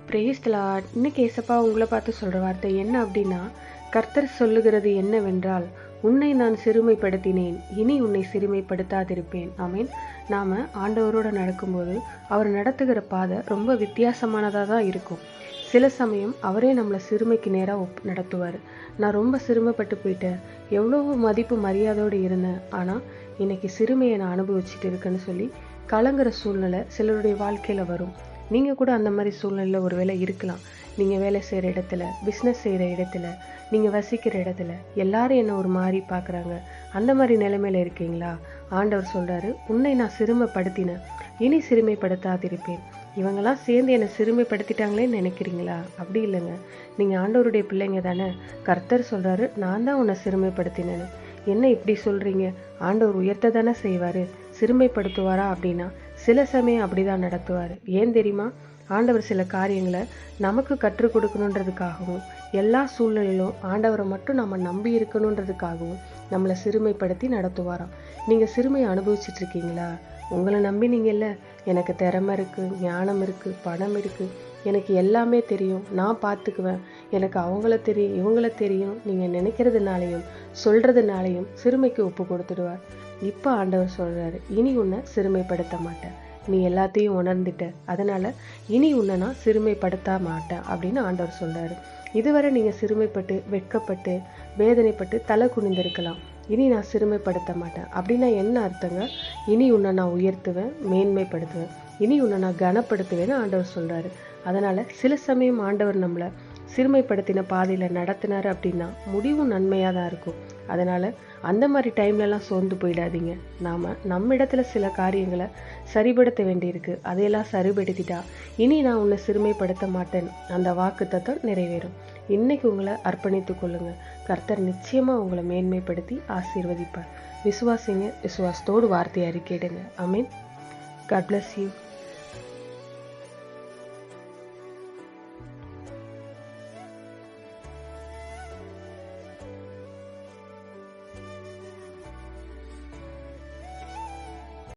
Praise the Lord. இன்னைக்கு ஏசப்பா உங்களை பார்த்து சொல்ற வார்த்தை என்ன அப்படின்னா, கர்த்தர் சொல்லுகிறது என்னவென்றால், உன்னை நான் சிறுமைப்படுத்தினேன், இனி உன்னை சிறுமைப்படுத்தாதிருப்பேன். ஆமீன். நாம ஆண்டவரோட நடக்கும்போது அவர் நடத்துகிற பாதை ரொம்ப வித்தியாசமானதாக தான் இருக்கும். சில சமயம் அவரே நம்மளை சிறுமைக்கு நேராக நடத்துவார். நான் ரொம்ப சிறுமைப்பட்டு போயிட்டேன், எவ்வளவு மதிப்பு மரியாதையோடு இருந்தேன், ஆனால் இன்னைக்கு சிறுமையை நான் அனுபவிச்சுட்டு இருக்கேன்னு சொல்லி கலங்குற சூழ்நிலை சிலருடைய வாழ்க்கையில் வரும். நீங்கள் கூட அந்த மாதிரி சூழ்நிலையில் ஒரு வேளை இருக்கலாம். நீங்கள் வேலை செய்கிற இடத்துல, பிஸ்னஸ் செய்கிற இடத்துல, நீங்கள் வசிக்கிற இடத்துல எல்லாரும் என்ன ஒரு மாதிரி பார்க்குறாங்க. அந்த மாதிரி நிலைமையில் இருக்கீங்களா? ஆண்டவர் சொல்கிறாரு, உன்னை நான் சிறுமைப்படுத்தினேன், இனி சிறுமைப்படுத்தாதிருப்பேன். இவங்கெல்லாம் சேர்ந்து என்னை சிறுமைப்படுத்திட்டாங்களேன்னு நினைக்கிறீங்களா? அப்படி இல்லைங்க. நீங்கள் ஆண்டவருடைய பிள்ளைங்க தானே. கர்த்தர் சொல்கிறாரு, நான் தான் உன்னை சிறுமைப்படுத்தினேன்னு. என்ன இப்படி சொல்கிறீங்க? ஆண்டவர் உயர்த்த தானே செய்வார், சிறுமைப்படுத்துவாரா அப்படின்னா சில சமயம் அப்படிதான் நடத்துவார். ஏன் தெரியுமா? ஆண்டவர் சில காரியங்களை நமக்கு கற்றுக் கொடுக்கணுன்றதுக்காகவும், எல்லா சூழ்நிலையிலும் ஆண்டவரை மட்டும் நம்ம நம்பி இருக்கணுன்றதுக்காகவும் நம்மளை சிறுமைப்படுத்தி நடத்துவாராம். நீங்கள் சிறுமையை அனுபவிச்சுட்டு இருக்கீங்களா? உங்களை நம்பி நீங்கள் இல்லை, எனக்கு திறமை இருக்குது, ஞானம் இருக்குது, பணம் இருக்குது, எனக்கு எல்லாமே தெரியும், நான் பார்த்துக்குவேன், எனக்கு அவங்கள தெரியும், இவங்கள தெரியும், நீங்கள் நினைக்கிறதுனாலையும் சொல்கிறதுனாலையும் சிறுமைக்கு ஒப்பு கொடுத்துடுவார். இப்போ ஆண்டவர் சொல்கிறாரு, இனி உன்னை சிறுமைப்படுத்த மாட்டேன், நீ எல்லாத்தையும் உணர்ந்துட்ட, அதனால் இனி உன்னை நான் சிறுமைப்படுத்த மாட்டேன் அப்படின்னு ஆண்டவர் சொல்கிறாரு. இதுவரை நீங்கள் சிறுமைப்பட்டு, வெட்கப்பட்டு, வேதனைப்பட்டு தலை குனிந்திருக்கலாம். இனி நான் சிறுமைப்படுத்த மாட்டேன் அப்படின்னா என்ன அர்த்தங்க? இனி உன்னை நான் உயர்த்துவேன், மேன்மைப்படுத்துவேன், இனி உன்னை நான் கனப்படுத்துவேன்னு ஆண்டவர் சொல்கிறாரு. அதனால் சில சமயம் ஆண்டவர் நம்மளை சிறுமைப்படுத்தின பாதையில் நடத்தினார் அப்படின்னா முடிவும் நன்மையாக தான் இருக்கும். அதனால் அந்த மாதிரி டைம்லலாம் சோர்ந்து போயிடாதீங்க. நாம் நம்ம இடத்துல சில காரியங்களை சரிபடுத்த வேண்டியிருக்கு. அதையெல்லாம் சரிபடுத்திட்டா இனி நான் உன்னை சிறுமைப்படுத்த மாட்டேன், அந்த வாக்குத்தத்தம் நிறைவேறும். இன்னைக்கு உங்களை அர்ப்பணித்து கொள்ளுங்க. கர்த்தர் நிச்சயமாக உங்களை மேன்மைப்படுத்தி ஆசீர்வதிப்பார். விசுவாசிங்க, விசுவாசத்தோடு வார்த்தையை அறிக்கையிடுங்க. ஆமீன். God bless you.